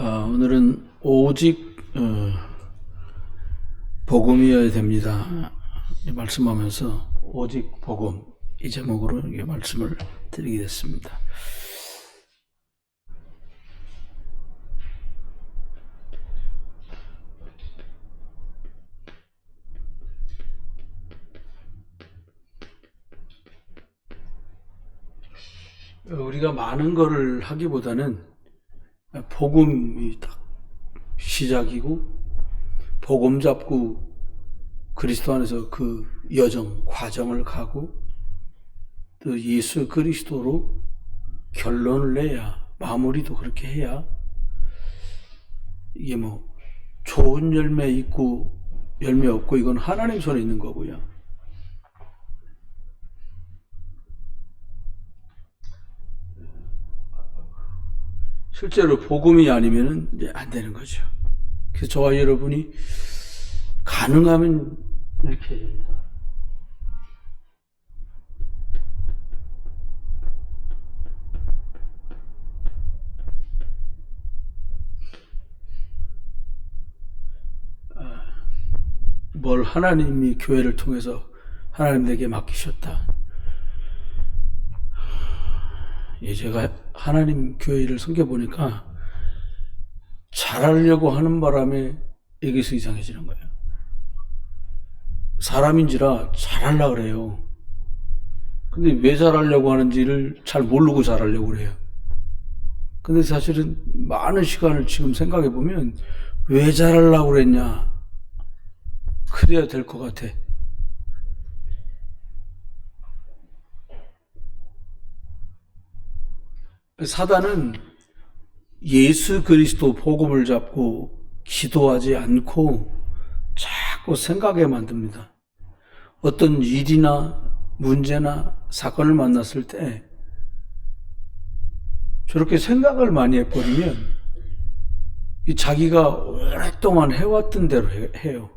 오늘은 오직 복음이어야 됩니다. 말씀하면서 오직 복음 이 제목으로 이게 말씀을 드리게 됐습니다. 우리가 많은 거를 하기보다는 복음이 딱 시작이고 복음 잡고 그리스도 안에서 그 여정, 과정을 가고 또 예수 그리스도로 결론을 내야, 마무리도 그렇게 해야 이게 뭐 좋은 열매 있고 열매 없고 이건 하나님 손에 있는 거고요. 실제로 복음이 아니면은 이제 안 되는 거죠. 그래서 저와 여러분이 가능하면 이렇게 해야 됩니다. 뭘 하나님이 교회를 통해서 하나님 내게 맡기셨다. 제가 하나님 교회를 섬겨보니까 잘하려고 하는 바람에 여기서 이상해지는 거예요. 사람인지라 잘하려고 그래요. 근데 왜 잘하려고 하는지를 잘 모르고 잘하려고 그래요. 근데 사실은 많은 시간을 지금 생각해보면 왜 잘하려고 그랬냐. 그래야 될 것 같아. 사단은 예수 그리스도 복음을 잡고 기도하지 않고 자꾸 생각에 만듭니다. 어떤 일이나 문제나 사건을 만났을 때 저렇게 생각을 많이 해버리면 자기가 오랫동안 해왔던 대로 해요.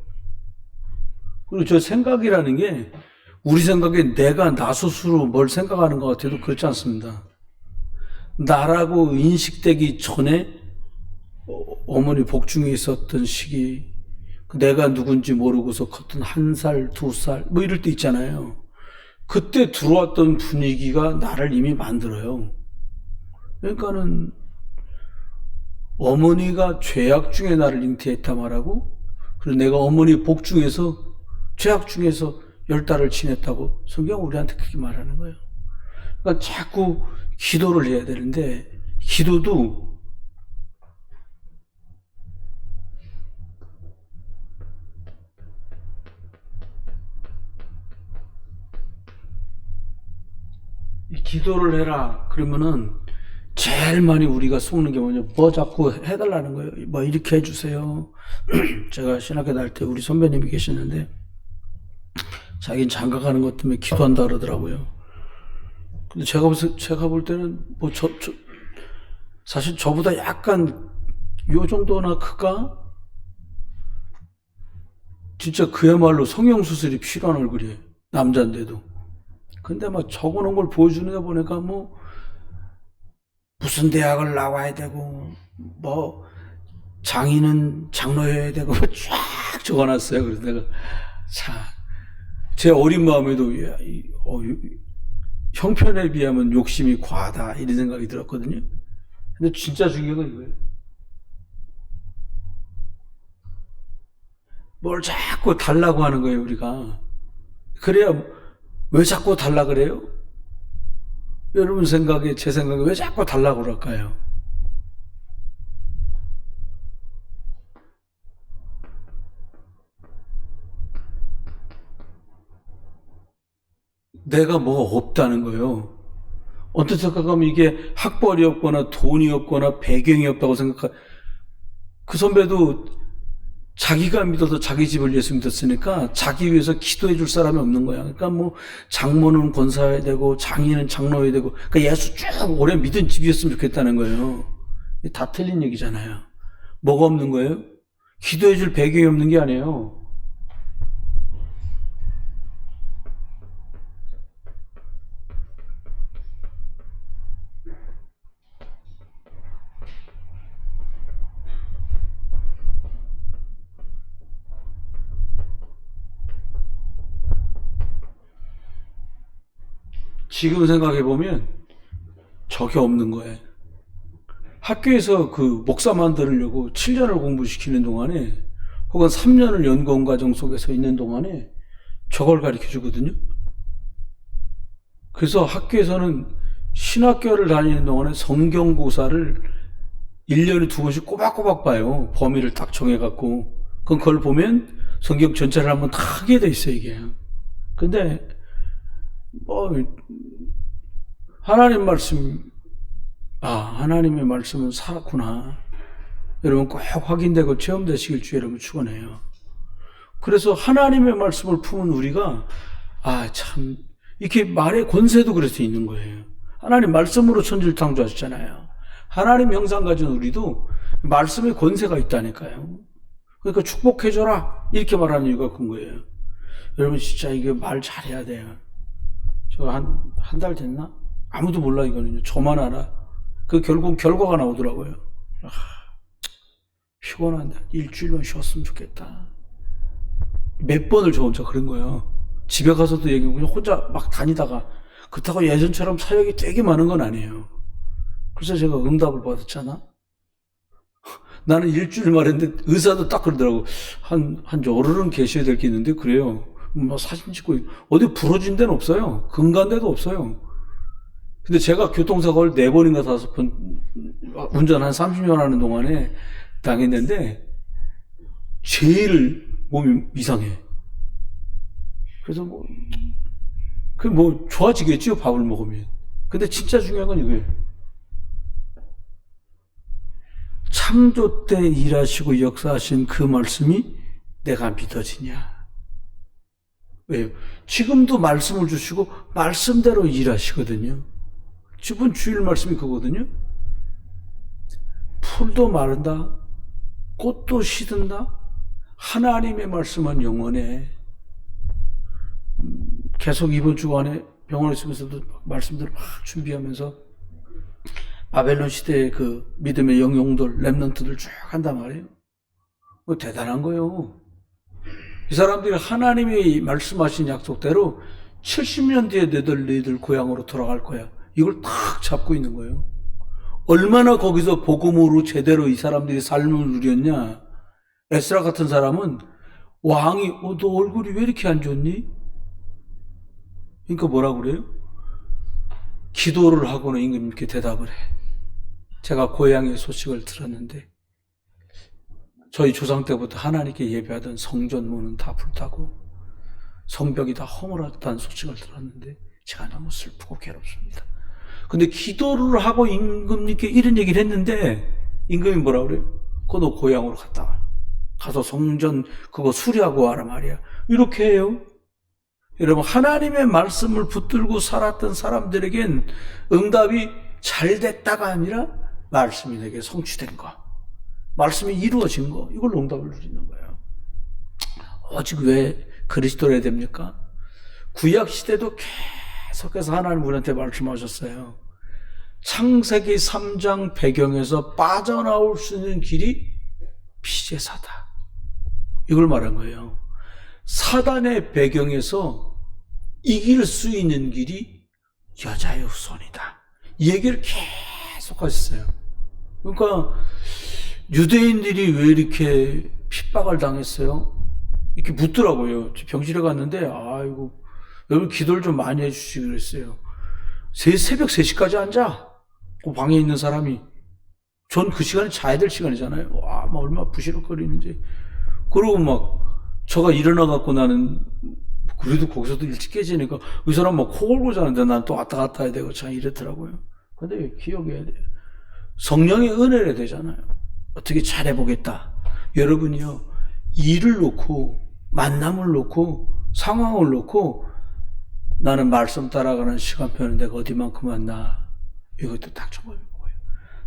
그리고 저 생각이라는 게 우리 생각에 내가 나 스스로 뭘 생각하는 것 같아도 그렇지 않습니다. 나라고 인식되기 전에 어머니 복중에 있었던 시기, 내가 누군지 모르고서 컸던 1살, 2살 뭐 이럴 때 있잖아요. 그때 들어왔던 분위기가 나를 이미 만들어요. 그러니까는 어머니가 죄악 중에 나를 잉태했다 말하고, 그리고 내가 어머니 복중에서 죄악 중에서 10달을 지냈다고 성경은 우리한테 그렇게 말하는 거예요. 그러니까 자꾸 기도를 해야 되는데, 기도도 기도를 해라 그러면은 제일 많이 우리가 속는 게 뭐냐, 뭐 자꾸 해달라는 거예요. 뭐 이렇게 해주세요. 제가 신학교 다닐 때 우리 선배님이 계셨는데 자기는 장가 가는 것 때문에 기도한다 그러더라고요. 근데 제가 볼 때는 뭐 사실 저보다 약간 요 정도나 클까? 진짜 그야말로 성형수술이 필요한 얼굴이에요. 남자인데도. 근데 막 적어놓은 걸 보여주는 거 보니까 뭐 무슨 대학을 나와야 되고 뭐 장인은 장로여야 되고 쫙 적어놨어요. 그래서 내가 제 어린 마음에도 형편에 비하면 욕심이 과하다 이런 생각이 들었거든요. 근데 진짜 중요한 건 이거예요. 뭘 자꾸 달라고 하는 거예요, 우리가. 그래야 왜 자꾸 달라 그래요? 여러분 생각에, 제 생각에 왜 자꾸 달라고 그럴까요? 내가 뭐가 없다는 거예요. 어떤 생각하면 이게 학벌이 없거나 돈이 없거나 배경이 없다고 그 선배도 자기가 믿어서 자기 집을 예수 믿었으니까 자기 위해서 기도해 줄 사람이 없는 거야. 그러니까 뭐 장모는 권사해야 되고 장인은 장로해야 되고, 그러니까 예수 쭉 오래 믿은 집이었으면 좋겠다는 거예요. 다 틀린 얘기잖아요. 뭐가 없는 거예요? 기도해 줄 배경이 없는 게 아니에요. 지금 생각해보면 저게 없는 거예요. 학교에서 그 목사 만들려고 7년을 공부시키는 동안에 혹은 3년을 연구원과정 속에서 있는 동안에 저걸 가르쳐 주거든요. 그래서 학교에서는 신학교를 다니는 동안에 성경고사를 1년에 2번씩 꼬박꼬박 봐요. 범위를 딱 정해갖고. 그걸 보면 성경 전체를 한번 다 하게 돼 있어요, 이게. 근데, 하나님 말씀, 하나님의 말씀은 살았구나. 여러분 꼭 확인되고 체험되시길 주 여러분 축원해요. 그래서 하나님의 말씀을 품은 우리가, 참, 이렇게 말의 권세도 그럴 수 있는 거예요. 하나님 말씀으로 천지를 창조하셨잖아요. 하나님 형상 가진 우리도 말씀의 권세가 있다니까요. 그러니까 축복해줘라. 이렇게 말하는 이유가 큰 거예요. 여러분 진짜 이게 말 잘해야 돼요. 저 한 달 됐나? 아무도 몰라 이거는요. 저만 알아. 결국 결과가 나오더라고요. 피곤한데 일주일만 쉬었으면 좋겠다. 몇 번을 저 혼자 그런 거예요. 집에 가서도 얘기하고 그냥 혼자 막 다니다가 그렇다고 예전처럼 사역이 되게 많은 건 아니에요. 그래서 제가 응답을 받았잖아. 나는 일주일 말했는데 의사도 딱 그러더라고. 한 열흘은 계셔야 될 게 있는데 그래요. 뭐 사진 찍고 어디 부러진 데는 없어요. 금간 데도 없어요. 근데 제가 교통사고를 4번인가 5번 운전 한 30년 하는 동안에 당했는데 제일 몸이 이상해. 그래서 좋아지겠죠, 밥을 먹으면. 근데 진짜 중요한 건 이거예요. 창조 때 일하시고 역사하신 그 말씀이 내가 믿어지냐? 왜요? 지금도 말씀을 주시고 말씀대로 일하시거든요. 이번 주일 말씀이 그거거든요. 풀도 마른다, 꽃도 시든다. 하나님의 말씀은 영원해. 계속 이번 주간에 병원에 있으면서도 말씀들을 막 준비하면서 바벨론 시대의 그 믿음의 영웅들, 렘넌트들 쭉 한단 말이에요. 대단한 거예요. 이 사람들이 하나님이 말씀하신 약속대로 70년 뒤에 너희들 고향으로 돌아갈 거야. 이걸 딱 잡고 있는 거예요. 얼마나 거기서 복음으로 제대로 이 사람들이 삶을 누렸냐. 에스라 같은 사람은 왕이 너 얼굴이 왜 이렇게 안 좋니? 그러니까 뭐라 그래요? 기도를 하고는 임금님께 대답을 해. 제가 고향의 소식을 들었는데 저희 조상 때부터 하나님께 예배하던 성전 문은 다 불타고 성벽이 다 허물었다는 소식을 들었는데 제가 너무 슬프고 괴롭습니다. 근데 기도를 하고 임금님께 이런 얘기를 했는데 임금이 뭐라 그래요? 그거 너 고향으로 갔다 와. 가서 성전 그거 수리하고 와라 말이야. 이렇게 해요. 여러분 하나님의 말씀을 붙들고 살았던 사람들에겐 응답이 잘 됐다가 아니라 말씀이 내게 성취된 거, 말씀이 이루어진 거, 이걸로 응답을 누리는 거예요. 오직 왜 그리스도를 해야 됩니까? 구약 시대도 계속해서 하나님 우리한테 말씀하셨어요. 창세기 3장 배경에서 빠져나올 수 있는 길이 피제사다. 이걸 말한 거예요. 사단의 배경에서 이길 수 있는 길이 여자의 후손이다. 이 얘기를 계속 하셨어요. 그러니까 유대인들이 왜 이렇게 핍박을 당했어요? 이렇게 묻더라고요. 병실에 갔는데 아이고 여러분 기도를 좀 많이 해주시기 그랬어요. 새벽 3시까지 앉아. 그 방에 있는 사람이. 전 그 시간에 자야 될 시간이잖아요. 와, 막 얼마나 부시럭거리는지. 그러고 막 저가 일어나갖고 나는 그래도 거기서도 일찍 깨지니까 이 사람 막 코 골고 자는데 난 또 왔다 갔다 해야 되고 참 이렇더라고요. 근데 기억해야 돼요. 성령의 은혜를 되잖아요. 어떻게 잘해보겠다. 여러분이요, 일을 놓고 만남을 놓고 상황을 놓고 나는 말씀 따라가는 시간표는 내가 어디만큼 왔나, 이것도 딱 점검해 보고요.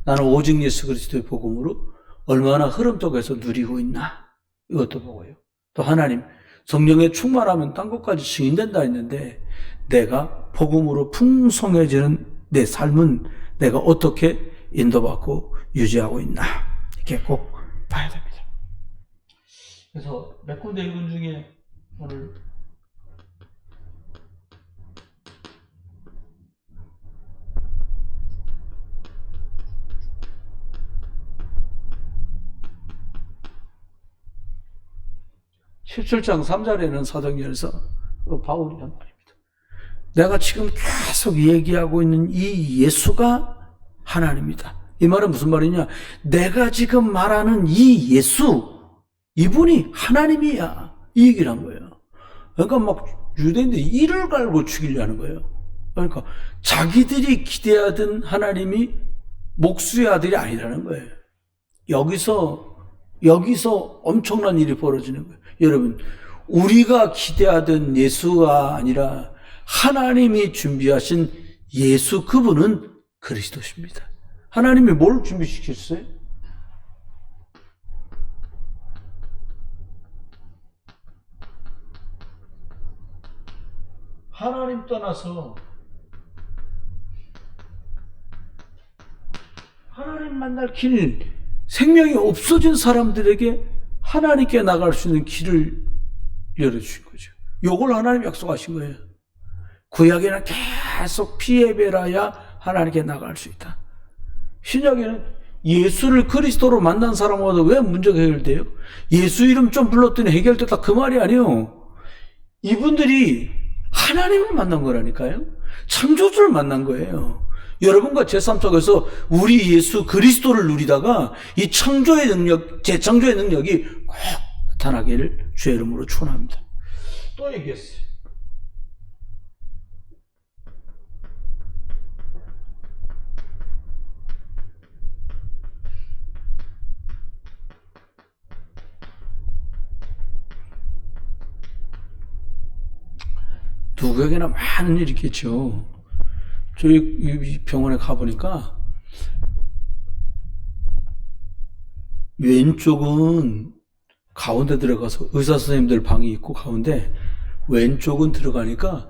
나는 오직 예수 그리스도의 복음으로 얼마나 흐름 속에서 누리고 있나, 이것도 보고요. 또 하나님 성령의 충만하면 딴 것까지 증인된다 했는데 내가 복음으로 풍성해지는 내 삶은 내가 어떻게 인도받고 유지하고 있나, 이렇게 꼭 봐야 됩니다. 그래서 몇 군데 읽은 중에 오늘 17장 3절에는 사도행전에서 바울이 한 말입니다. 내가 지금 계속 얘기하고 있는 이 예수가 하나님이다. 이 말은 무슨 말이냐? 내가 지금 말하는 이 예수, 이분이 하나님이야. 이 얘기를 한 거예요. 그러니까 막 유대인들이 이를 갈고 죽이려는 거예요. 그러니까 자기들이 기대하던 하나님이 목수의 아들이 아니라는 거예요. 여기서 엄청난 일이 벌어지는 거예요. 여러분, 우리가 기대하던 예수가 아니라 하나님이 준비하신 예수, 그분은 그리스도십니다. 하나님이 뭘 준비시켰어요? 하나님 떠나서 하나님 만날 길, 생명이 없어진 사람들에게 하나님께 나갈 수 있는 길을 열어주신 거죠. 요걸 하나님 약속하신 거예요. 구약에는 계속 피해배라야 하나님께 나갈 수 있다. 신약에는 예수를 그리스도로 만난 사람마다 왜 문제가 해결돼요? 예수 이름 좀 불렀더니 해결됐다, 그 말이 아니에요. 이분들이 하나님을 만난 거라니까요. 창조주를 만난 거예요. 여러분과 제 삶 속에서 우리 예수 그리스도를 누리다가 이 창조의 능력, 재창조의 능력이 꼭 나타나기를 주의 이름으로 축원합니다. 또 얘기했어요. 누구에게나 많은 일이 있겠죠. 저희 병원에 가보니까 왼쪽은 가운데 들어가서 의사 선생님들 방이 있고 가운데 왼쪽은 들어가니까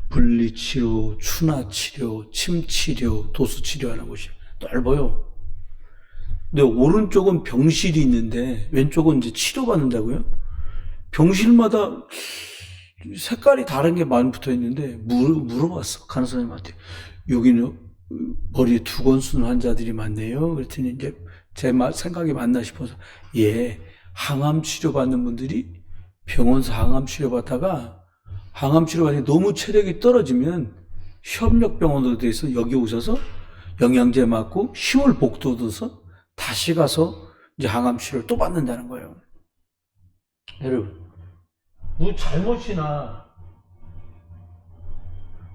분리치료, 추나치료, 침치료, 도수치료하는 곳이 넓어요. 근데 오른쪽은 병실이 있는데 왼쪽은 이제 치료받는다고요? 병실마다 색깔이 다른 게 많이 붙어 있는데 물어봤어. 간호사님한테. 여기는 머리에 두건 쓴 환자들이 많네요. 그랬더니 이제 제 생각이 맞나 싶어서, 예, 항암 치료 받는 분들이 병원에서 항암 치료 받다가 항암 치료 받으니 너무 체력이 떨어지면 협력병원으로 돼서 여기 오셔서 영양제 맞고 힘을 복돋아서 다시 가서 이제 항암 치료를 또 받는다는 거예요. 여러분, 뭐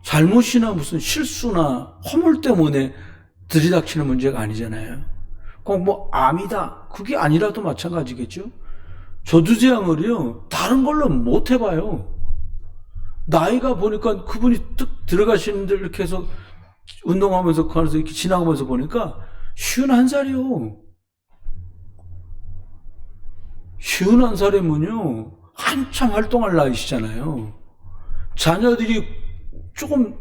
잘못이나 무슨 실수나 허물 때문에 들이닥치는 문제가 아니잖아요. 꼭 뭐 암이다, 그게 아니라도 마찬가지겠죠. 저두제양을요 다른 걸로 못 해봐요. 나이가 보니까 그분이 뚝 들어가시는데 이렇게 해서 운동하면서 가면서 이렇게 지나가면서 보니까 51살이요. 51살이면요 한참 활동할 나이시잖아요. 자녀들이 조금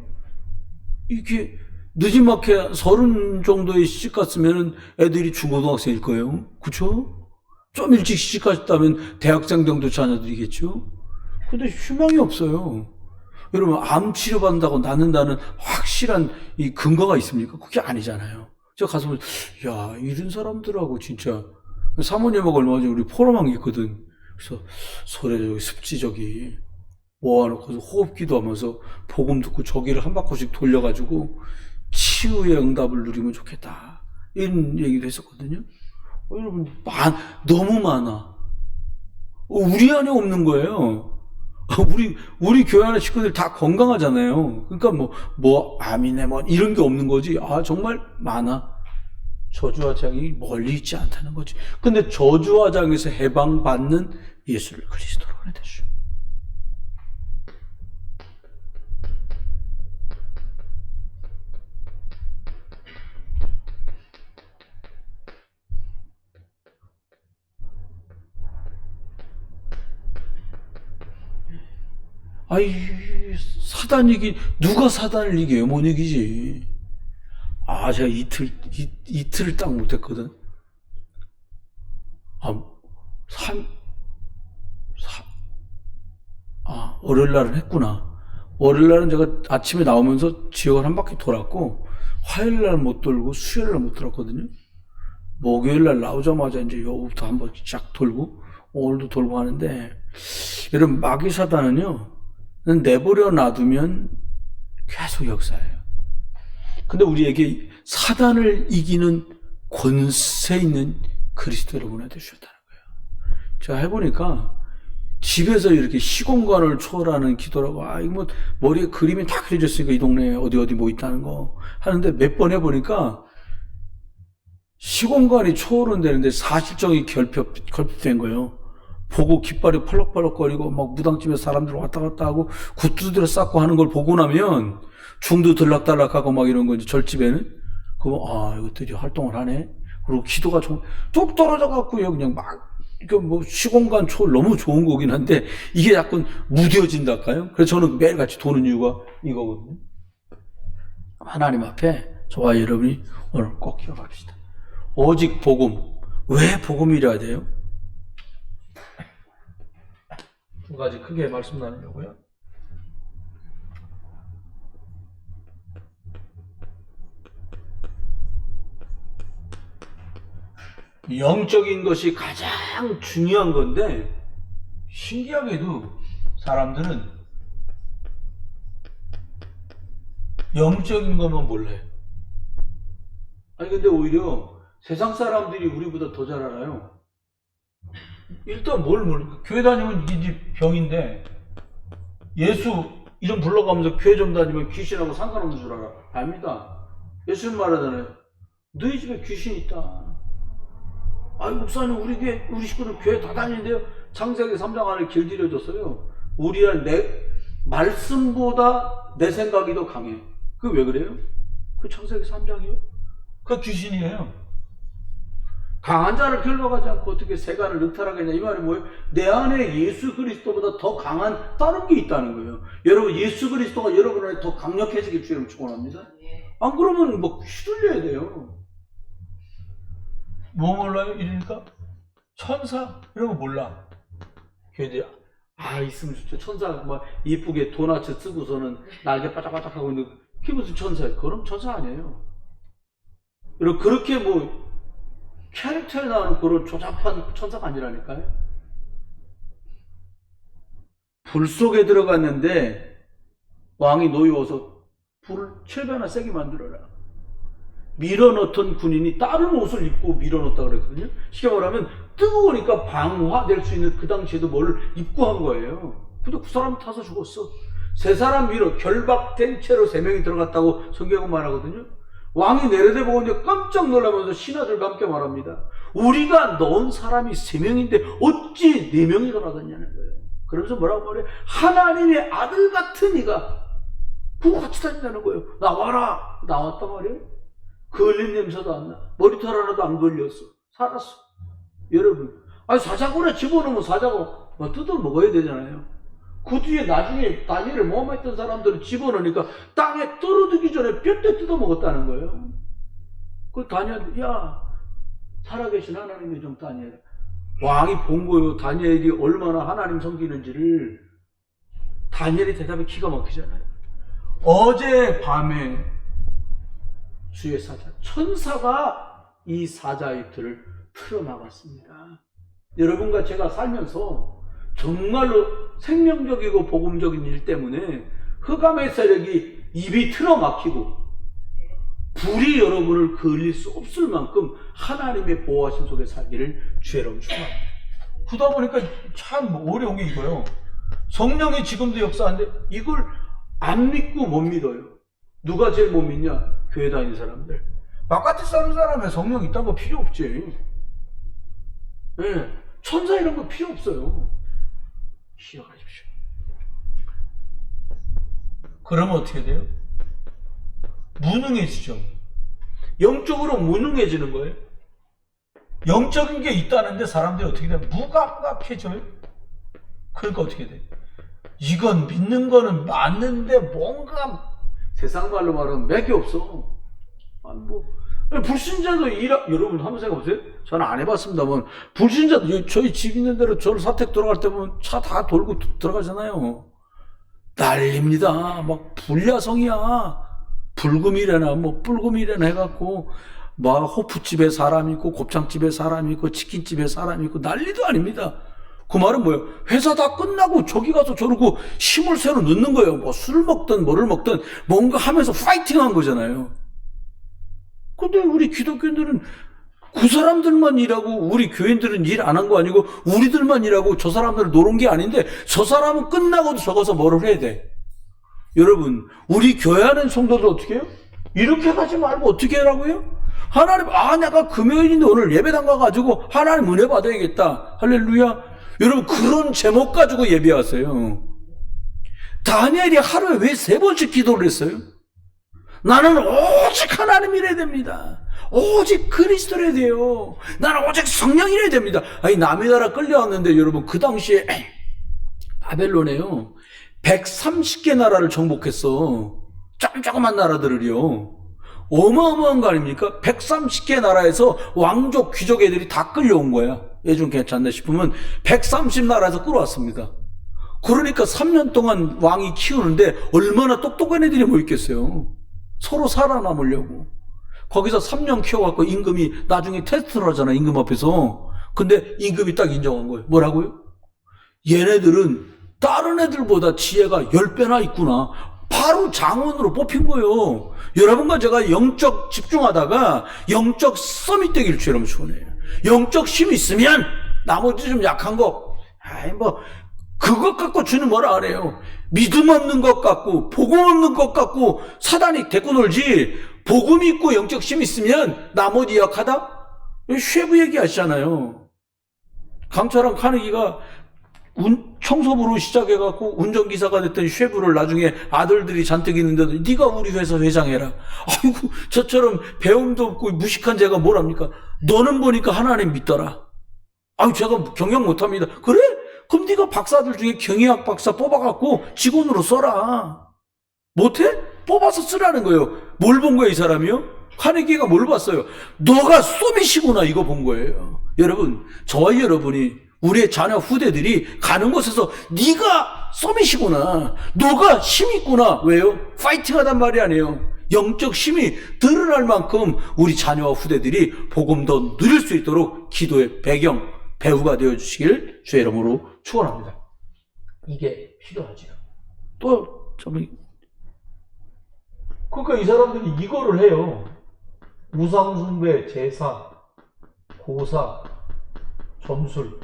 이렇게 늦지막히 30 정도에 시집 갔으면 애들이 중고등학생일 거예요. 그쵸? 좀 일찍 시집 갔다면 대학생 정도 자녀들이겠죠? 근데 희망이 없어요. 여러분, 암 치료받는다고 낫는다는 확실한 이 근거가 있습니까? 그게 아니잖아요. 제가 가서, 야, 이런 사람들하고 진짜, 사모님하고 얼마 전에 우리 포럼한 게 있거든. 그래서 소래저기 습지저기 모아놓고 호흡기도 하면서 복음 듣고 저기를 한 바퀴씩 돌려가지고 치유의 응답을 누리면 좋겠다, 이런 얘기도 했었거든요. 여러분, 너무 많아. 우리 안에 없는 거예요. 우리 교회 안에 식구들 다 건강하잖아요. 그러니까 암이네, 이런 게 없는 거지. 정말 많아. 저주와 장이 멀리 있지 않다는 거지. 근데 저주와 장에서 해방받는 예수를 그리스도로 보내주죠. 사단 이기, 누가 사단을 이겨요? 못 이기지. 제가 이틀을 딱 못했거든. 월요일 날은 했구나. 월요일 날은 제가 아침에 나오면서 지역을 한 바퀴 돌았고, 화요일 날은 못 돌고, 수요일 날 못 돌았거든요. 목요일 날 나오자마자 이제 여기부터 한 바퀴 쫙 돌고, 오늘도 돌고 하는데, 여러분, 마귀 사단은요, 내버려 놔두면 계속 역사해요. 근데 우리에게 사단을 이기는 권세 있는 그리스도를 보내주셨다는 거예요. 제가 해보니까 집에서 이렇게 시공간을 초월하는 기도라고, 이거 뭐 머리에 그림이 다 그려졌으니까 이 동네에 어디 뭐 있다는 거 하는데 몇 번 해보니까 시공간이 초월은 되는데 사실적인 결핍된 거예요. 보고 깃발이 펄럭펄럭거리고 막 무당집에 사람들 왔다 갔다 하고 굿즈들을 쌓고 하는 걸 보고 나면 중도 들락달락하고 막 이런 거지. 절집에는 그러면 이것들이 활동을 하네. 그리고 기도가 뚝 떨어져 갖고요, 그냥 막 이거 뭐 시공간 초월 너무 좋은 거긴 한데 이게 약간 무뎌진달까요? 그래서 저는 매일같이 도는 이유가 이거거든요. 하나님 앞에 저와 여러분이 오늘 꼭 기억합시다. 오직 복음. 왜 복음이라 돼요? 두 가지 크게 말씀 나누려고요. 영적인 것이 가장 중요한 건데, 신기하게도 사람들은 영적인 것만 몰라요. 근데 오히려 세상 사람들이 우리보다 더 잘 알아요. 일단 뭘 모르니까. 교회 다니면 이게 병인데, 예수 이름 불러가면서 교회 좀 다니면 귀신하고 상관없는 줄 알아. 압니다. 예수님 말하잖아요. 너희 집에 귀신 있다. 목사님, 우리 식구들 교회 다 다니는데요. 창세기 3장 안에 길들여줬어요. 우리는 내 말씀보다 내 생각이 더 강해. 그게 왜 그래요? 그 창세기 3장이요? 그 귀신이에요. 강한 자를 결박하지 않고 어떻게 세간을 늑탈하겠냐. 이 말이 뭐예요? 내 안에 예수 그리스도보다 더 강한 다른 게 있다는 거예요. 여러분, 예수 그리스도가 여러분 안에 더 강력해지길 주님 축원합니다. 안 그러면 뭐 휘둘려야 돼요. 뭐 몰라요? 이러니까 천사 이런 거 몰라. 걔들이 있으면 좋죠. 천사 막 이쁘게 도나츠 쓰고서는 날개 바짝바짝하고 있는 그게 무슨 천사예요? 그럼 천사 아니에요. 여러분, 그렇게 뭐 캐릭터에 나오는 그런 조잡한 천사가 아니라니까요. 불 속에 들어갔는데 왕이 노여워서 불을 7배나 세게 만들어라. 밀어넣던 군인이 다른 옷을 입고 밀어넣었다 그랬거든요. 쉽게 말하면 뜨거우니까 방화될 수 있는, 그 당시에도 뭘 입고 한 거예요. 근데 그 사람 타서 죽었어. 세 사람 결박된 채로 3명이 들어갔다고 성경은 말하거든요. 왕이 내려다보고 이제 깜짝 놀라면서 신하들과 함께 말합니다. 우리가 넣은 사람이 3명인데 어찌 4명이 돌아다녔냐는 거예요. 그러면서 뭐라고 말해요? 하나님의 아들 같은 이가 보고 같이 다닌다는 거예요. 나와라. 나왔단 말이에요. 걸린 냄새도 안 나. 머리털 하나도 안 걸렸어. 살았어. 여러분, 사자굴에 집어넣으면 사자가 뜯어 먹어야 되잖아요. 그 뒤에 나중에 다니엘을 모함했던 사람들은 집어넣으니까 땅에 떨어지기 전에 뼈대 뜯어 먹었다는 거예요. 그 다니엘, 살아계신 하나님의 종 다니엘. 왕이 본 거예요. 다니엘이 얼마나 하나님 섬기는지를. 다니엘의 대답이 기가 막히잖아요. 어제 밤에 주의 사자, 천사가 이 사자의 틀을 틀어막았습니다. 여러분과 제가 살면서 정말로 생명적이고 복음적인 일 때문에 흑암의 세력이 입이 틀어막히고 불이 여러분을 그을릴 수 없을 만큼 하나님의 보호하심 속에 살기를 주의 이름으로 축원합니다. 그러다 보니까 참 어려운 게 이거예요. 성령이 지금도 역사하는데 이걸 안 믿고 못 믿어요. 누가 제일 못 믿냐? 교회 다니는 사람들. 바깥에 사는 사람에 성령 있다는 거 필요 없지. 천사 이런 거 필요 없어요. 기억하십시오. 그러면 어떻게 돼요? 무능해지죠. 영적으로 무능해지는 거예요. 영적인 게 있다는데 사람들이 어떻게 돼요? 무감각해져요. 그러니까 어떻게 돼요? 이건 믿는 거는 맞는데 뭔가 세상 말로 말하면 맥이 없어. 불신자도 여러분 한번 생각해보세요. 저는 안 해봤습니다만, 불신자도 저희 집 있는 대로 저를 사택 들어갈 때 보면 차 다 돌고 들어가잖아요. 난립니다. 막 불야성이야. 불금이래나 뿔금이래나 해갖고 막 호프집에 사람 있고 곱창집에 사람 있고 치킨집에 사람 있고 난리도 아닙니다. 그 말은 뭐예요? 회사 다 끝나고 저기 가서 저러고 힘을 새로 넣는 거예요. 뭐 술을 먹든 뭐를 먹든 뭔가 하면서 파이팅 한 거잖아요. 근데 우리 기독교인들은 그 사람들만 일하고 우리 교인들은 일 안 한 거 아니고 우리들만 일하고 저 사람들은 노는 게 아닌데 저 사람은 끝나고도 저가서 뭐를 해야 돼? 여러분, 우리 교회 하는 성도들 어떻게 해요? 이렇게 가지 말고 어떻게 하라고요? 하나님, 내가 금요일인데 오늘 예배당 가가지고 하나님 은혜 받아야겠다. 할렐루야. 여러분, 그런 제목 가지고 예배하세요. 다니엘이 하루에 왜 3번씩 기도를 했어요? 나는 오직 하나님이래야 됩니다. 오직 그리스도래야 돼요. 나는 오직 성령이래야 됩니다. 아니, 남의 나라 끌려왔는데 여러분, 그 당시에 바벨론에요 130개 나라를 정복했어. 조그만 나라들을요. 어마어마한 거 아닙니까? 130개 나라에서 왕족, 귀족 애들이 다 끌려온 거야. 얘 좀 괜찮네 싶으면 130나라에서 끌어왔습니다. 그러니까 3년 동안 왕이 키우는데 얼마나 똑똑한 애들이 뭐 있겠어요. 서로 살아남으려고. 거기서 3년 키워갖고 임금이 나중에 테스트를 하잖아, 임금 앞에서. 근데 임금이 딱 인정한 거예요. 뭐라고요? 얘네들은 다른 애들보다 지혜가 10배나 있구나. 바로 장원으로 뽑힌 거예요. 여러분과 제가 영적 집중하다가 영적 서밋 되기를 주여 여러분 축원해요. 영적 힘이 있으면 나머지 좀 약한 거, 그것 갖고 주는 뭐라 그래요. 믿음 없는 것 같고 복음 없는 것 같고 사단이 데리고 놀지, 복음이 있고 영적 힘이 있으면 나머지 약하다? 쉐브 얘기하시잖아요. 강철한 카네기가 청소부로 시작해갖고 운전기사가 됐던 쉐브를 나중에 아들들이 잔뜩 있는데도 네가 우리 회사 회장해라. 아이고, 저처럼 배움도 없고 무식한 제가 뭐랍니까? 너는 보니까 하나님 믿더라. 아유, 제가 경영 못합니다. 그래? 그럼 네가 박사들 중에 경영학 박사 뽑아갖고 직원으로 써라. 못해? 뽑아서 쓰라는 거예요. 뭘 본 거예요, 이 사람이요? 카네기가 뭘 봤어요? 너가 소밋이구나, 이거 본 거예요. 여러분, 저와 여러분이, 우리의 자녀 후대들이 가는 곳에서 네가 소밋이구나, 너가 힘이 있구나. 왜요? 파이팅 하단 말이 아니에요. 영적 힘이 드러날 만큼 우리 자녀와 후대들이 복음 더 누릴 수 있도록 기도의 배경, 배후가 되어주시길 주의 이름으로 축원합니다. 이게 필요하죠. 또 그러니까 이 사람들이 이거를 해요. 우상숭배, 제사, 고사, 점술.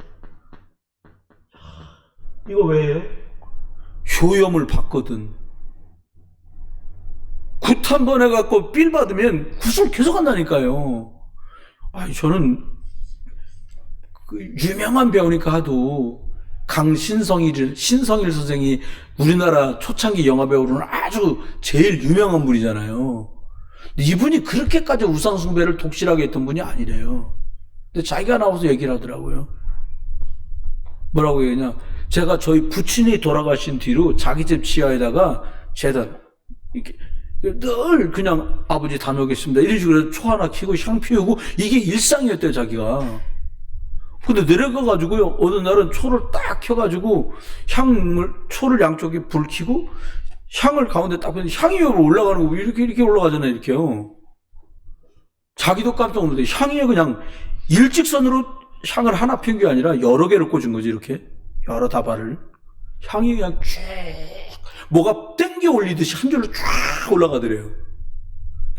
이거 왜 해요? 효염을 받거든. 굿 한 번 해갖고 빌 받으면 굿을 계속 한다니까요. 저는 그 유명한 배우니까 하도 신성일 선생이 우리나라 초창기 영화 배우로는 아주 제일 유명한 분이잖아요. 근데 이분이 그렇게까지 우상숭배를 독실하게 했던 분이 아니래요. 근데 자기가 나와서 얘기를 하더라고요. 뭐라고 얘기하냐? 제가 저희 부친이 돌아가신 뒤로 자기 집 지하에다가 재단, 이렇게 늘 그냥 아버지 다녀오겠습니다 이런 식으로 초 하나 켜고 향 피우고 이게 일상이었대요, 자기가. 근데 내려가가지고요, 어느 날은 초를 딱 켜가지고 초를 양쪽에 불 켜고 향을 가운데 딱 보는데 향이 올라가는 거, 이렇게 올라가잖아요, 이렇게요. 자기도 깜짝 놀랐대. 향이 그냥 일직선으로 향을 하나 피운 게 아니라 여러 개를 꽂은 거지, 이렇게. 여러 다발을. 향이 그냥 쭉, 뭐가 땡겨 올리듯이 한 줄로 쫙 올라가더래요.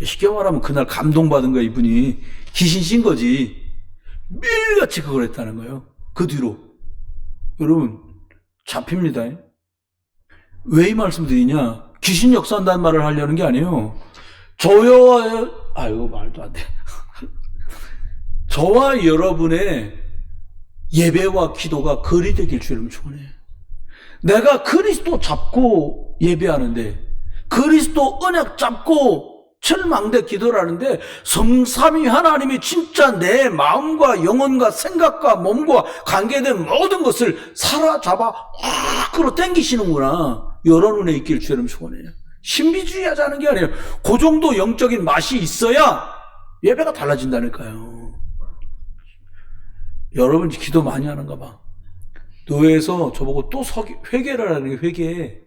쉽게 말하면 그날 감동받은 거야, 이분이. 귀신 신 거지. 매일같이 그걸 했다는 거예요. 그 뒤로. 여러분, 잡힙니다. 왜 이 말씀 드리냐? 귀신 역사한다는 말을 하려는 게 아니에요. 말도 안 돼. 저와 여러분의 예배와 기도가 거리 되길 주님 축원해요. 내가 그리스도 잡고 예배하는데, 그리스도 언약 잡고 철망대 기도를 하는데, 성삼위 하나님이 진짜 내 마음과 영혼과 생각과 몸과 관계된 모든 것을 사로잡아 끌어당기시는구나. 여러 눈에 있길 주님 축원해요. 신비주의 하자는 게 아니에요. 그 정도 영적인 맛이 있어야 예배가 달라진다니까요. 여러분 기도 많이 하는가 봐. 노예에서 저보고 또 회개를 하는 게 회개.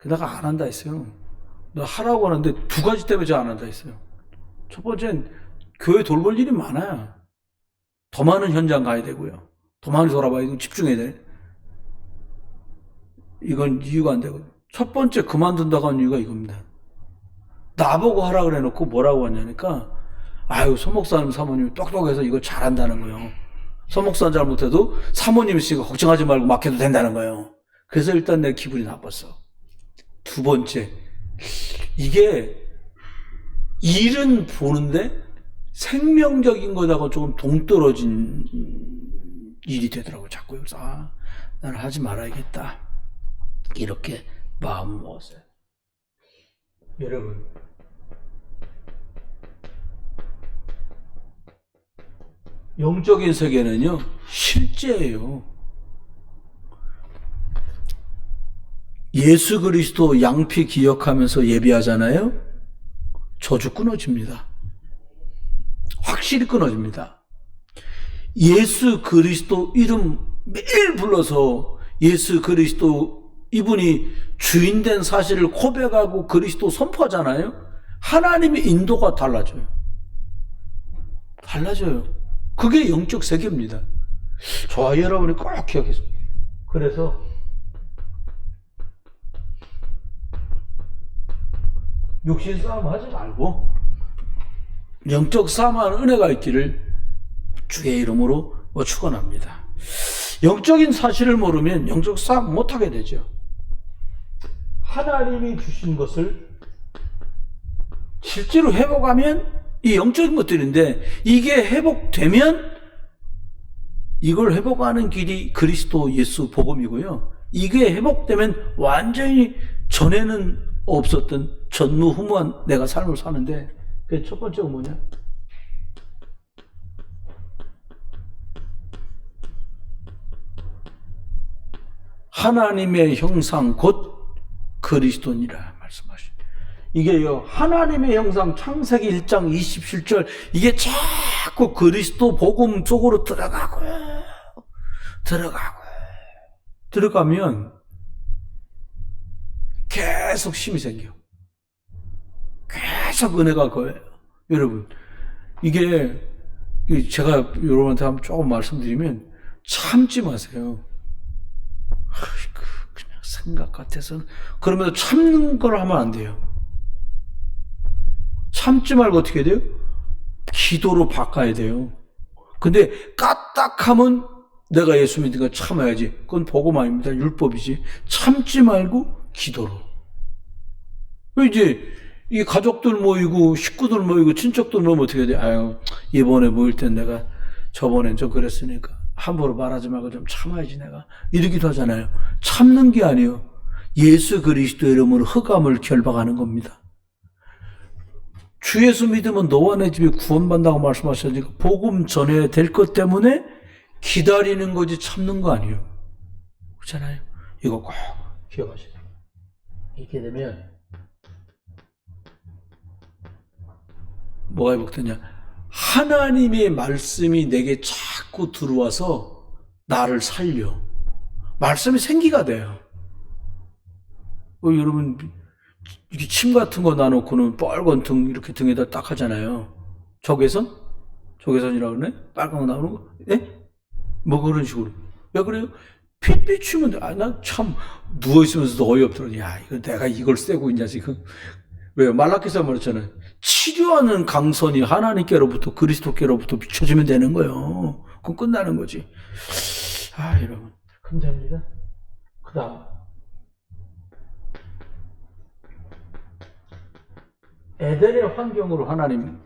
내가 안 한다 했어요. 너 하라고 하는데 2가지 때문에 제가 안 한다 했어요. 첫 번째는 교회 돌볼 일이 많아요. 더 많은 현장 가야 되고요. 더 많이 돌아봐야 돼. 집중해야 돼. 이건 이유가 안 되거든. 첫 번째 그만둔다고 하는 이유가 이겁니다. 나보고 하라 그래 놓고 뭐라고 하냐니까, 아유, 서목사님 사모님이 똑똑해서 이거 잘한다는 거예요. 서목사는 잘못해도 사모님 있으니까 걱정하지 말고 맡겨도 된다는 거예요. 그래서 일단 내 기분이 나빴어. 두 번째, 이게 일은 보는데 생명적인 거다가 조금 동떨어진 일이 되더라고요. 자꾸. 그래서 나는 하지 말아야겠다. 이렇게 마음을 먹었어요. 여러분, 영적인 세계는요, 실제예요. 예수 그리스도 양피 기억하면서 예배하잖아요. 저주 끊어집니다. 확실히 끊어집니다. 예수 그리스도 이름 매일 불러서 예수 그리스도 이분이 주인된 사실을 고백하고 그리스도 선포하잖아요. 하나님의 인도가 달라져요. 달라져요. 그게 영적 세계입니다. 저와 여러분이 꼭 기억했습니다. 그래서 육신 싸움 하지 말고 영적 싸움하는 은혜가 있기를 주의 이름으로 축원합니다. 영적인 사실을 모르면 영적 싸움 못하게 되죠. 하나님이 주신 것을 실제로 회복하면 이 영적인 것들인데, 이게 회복되면 이걸 회복하는 길이 그리스도 예수 복음이고요. 이게 회복되면 완전히 전에는 없었던 전무후무한 내가 삶을 사는데, 그 첫 번째가 뭐냐? 하나님의 형상 곧 그리스도니라 말씀하십니다. 이게요, 하나님의 형상 창세기 1장 27절, 이게 자꾸 그리스도 복음 속으로 들어가면 계속 힘이 생겨. 계속 은혜가 거예요. 여러분, 이게 제가 여러분한테 한번 조금 말씀드리면 참지 마세요. 그냥 생각 같아서는. 그러면서 참는 걸 하면 안 돼요. 참지 말고 어떻게 해야 돼요? 기도로 바꿔야 돼요. 근데 까딱하면 내가 예수 믿으니까 참아야지. 그건 복음 아닙니다. 율법이지. 참지 말고 기도로. 이제 이 가족들 모이고 식구들 모이고 친척들 모이면 어떻게 해야 돼? 아유, 이번에 모일 땐 내가 저번엔 좀 그랬으니까 함부로 말하지 말고 좀 참아야지 내가. 이러기도 하잖아요. 참는 게 아니에요. 예수 그리스도 이름으로 흑암을 결박하는 겁니다. 주 예수 믿으면 너와 내 집이 구원받는다고 말씀하셨으니까 복음 전해야 될 것 때문에 기다리는 거지 참는 거 아니에요. 그렇잖아요. 이거 꼭 기억하셔야 돼요. 이렇게 되면 뭐가 회복되냐? 하나님의 말씀이 내게 자꾸 들어와서 나를 살려. 말씀이 생기가 돼요. 여러분, 이렇게 침 같은 거 놔놓고는 빨간 등 이렇게 등에다 딱 하잖아요. 적외선? 적외선이라고 그러네? 빨간 거 나오는 거? 예? 뭐 그런 식으로. 왜 그래요? 핏빛 치면 돼. 난 참 누워있으면서도 어이없더라고. 야, 이거 내가 이걸 쐬고 있냐, 지금. 왜요? 말라기서 말했잖아요. 치료하는 강선이 하나님께로부터 그리스도께로부터 비춰지면 되는 거예요. 그건 끝나는 거지. 여러분. 감사합니다. 그 다음. 에덴의 환경으로 하나님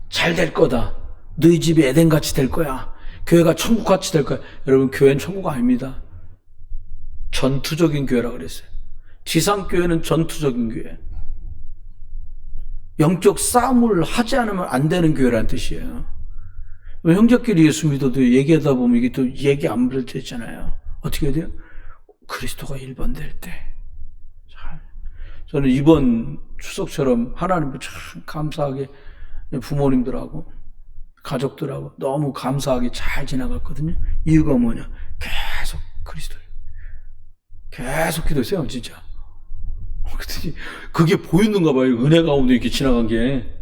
잘 될 거다. 너희 집이 에덴같이 될 거야. 교회가 천국같이 될 거야. 여러분, 교회는 천국 아닙니다. 전투적인 교회라 그랬어요. 지상교회는 전투적인 교회. 영적 싸움을 하지 않으면 안 되는 교회라는 뜻이에요. 형제끼리 예수 믿어도 얘기하다 보면 이게 또 얘기 안 될 때 있잖아요. 어떻게 해야 돼요? 그리스도가 1번 될 때. 저는 이번 추석처럼 하나님께 참 감사하게 부모님들하고 가족들하고 너무 감사하게 잘 지나갔거든요. 이유가 뭐냐? 계속 그리스도예요. 계속 기도했어요, 진짜. 그랬더니 그게 보이는가 봐요. 은혜 가운데 이렇게 지나간 게.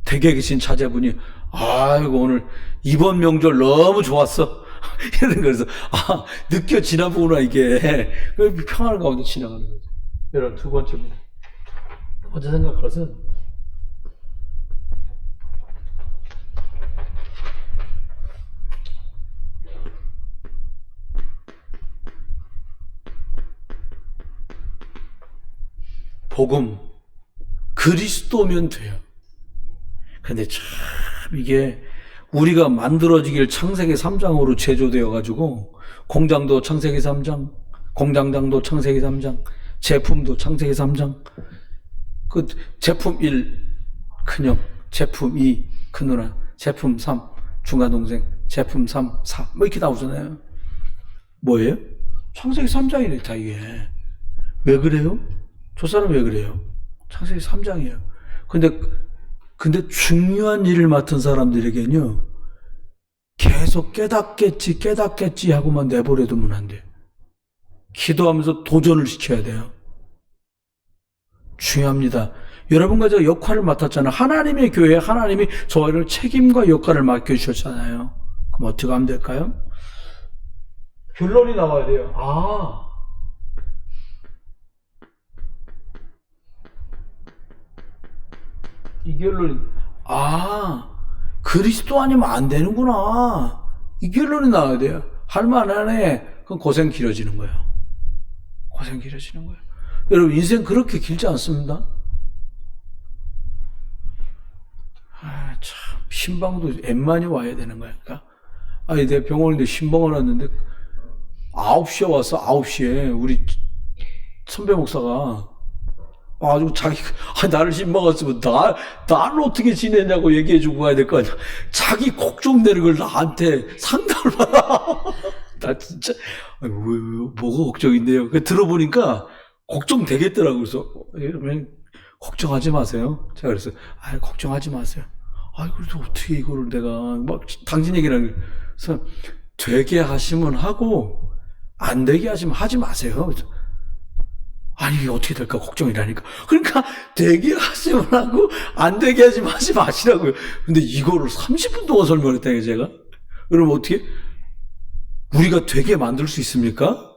댁에 계신 자제분이, 아이고, 오늘 이번 명절 너무 좋았어. 이런 거에서, 느껴지나보구나, 이게. 평안한 가운데 지나가는 거죠. 여러분, 두 번째입니다. 두 번째 생각할 것은, 복음, 그리스도면 돼요. 근데 참, 이게, 우리가 만들어지길 창세기 3장으로 제조되어 가지고 공장도 창세기 3장, 공장장도 창세기 3장, 제품도 창세기 3장. 그 제품 1 큰형, 제품 2 큰누나, 제품 3 중간동생, 제품 3 4 뭐 이렇게 나오잖아요. 뭐예요? 창세기 3장이네 다 이게. 왜 그래요? 저 사람 왜 그래요? 창세기 3장이에요. 근데 중요한 일을 맡은 사람들에게는요, 계속 깨닫겠지 하고만 내버려 두면 안 돼요. 기도하면서 도전을 시켜야 돼요. 중요합니다. 여러분과 제가 역할을 맡았잖아요. 하나님의 교회에 하나님이 저희를 책임과 역할을 맡겨주셨잖아요. 그럼 어떻게 하면 될까요? 결론이 나와야 돼요. 이 결론이, 그리스도 아니면 안 되는구나. 이 결론이 나와야 돼요. 할만 안 해. 그럼 고생 길어지는 거예요. 고생 길어지는 거예요. 여러분, 인생 그렇게 길지 않습니다. 참, 신방도 웬만히 와야 되는 거야. 내 병원인데 신방을 왔는데, 9시에 왔어, 9시에. 우리 선배 목사가. 아주 나를 신방했으면 나를 어떻게 지내냐고 얘기해주고 가야 될 거 아니야. 자기 걱정 되는 걸 나한테 상담을 받아. 나 진짜, 뭐가 걱정인데요? 들어보니까 걱정 되겠더라고. 그래서, 여러분, 걱정하지 마세요. 제가 그래서, 걱정하지 마세요. 그래도 어떻게 이거를 내가, 당신 얘기라는 게. 그래서, 되게 하시면 하고, 안 되게 하시면 하지 마세요. 그래서, 이게 어떻게 될까 걱정이라니까. 그러니까 되게 하시면 하고 안 되게 하지 마시라고요. 근데 이거를 30분 동안 설명했다니까 제가. 여러분 어떻게 우리가 되게 만들 수 있습니까?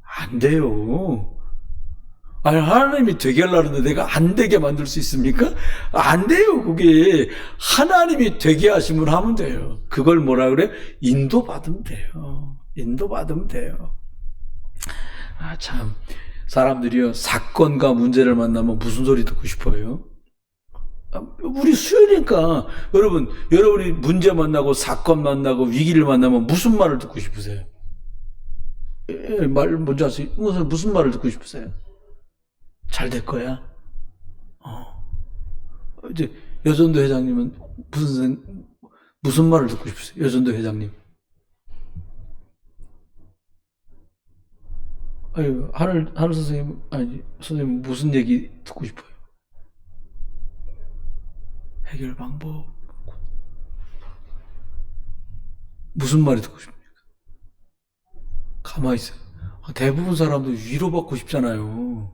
안 돼요. 하나님이 되게 하려는데 내가 안 되게 만들 수 있습니까? 안 돼요. 그게 하나님이 되게 하시면 하면 돼요. 그걸 뭐라 그래? 인도받으면 돼요. 인도받으면 돼요. 참, 사람들이요, 사건과 문제를 만나면 무슨 소리 듣고 싶어요? 우리 수요일이니까. 여러분이 문제 만나고 사건 만나고 위기를 만나면 무슨 말을 듣고 싶으세요? 말 먼저 하세요. 무슨 말을 듣고 싶으세요? 잘 될 거야? 이제 여전도 회장님은 무슨 말을 듣고 싶으세요? 여전도 회장님. 하늘 선생님 무슨 얘기 듣고 싶어요? 해결 방법. 무슨 말이 듣고 싶습니까? 가만히 있어요. 대부분 사람들 위로받고 싶잖아요.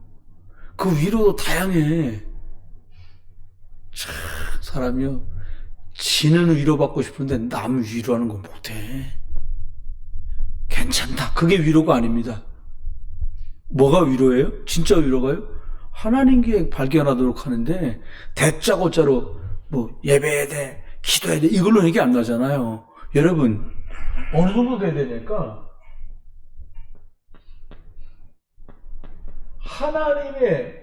그 위로도 다양해. 참, 사람이요, 지는 위로받고 싶은데 남 위로하는 거 못해. 괜찮다. 그게 위로가 아닙니다. 뭐가 위로예요? 진짜 위로가요? 하나님께 발견하도록 하는데, 대짜고짜로 예배해야 돼, 기도해야 돼, 이걸로 얘기 안 나잖아요. 여러분, 어느 정도 돼야 되니까, 하나님의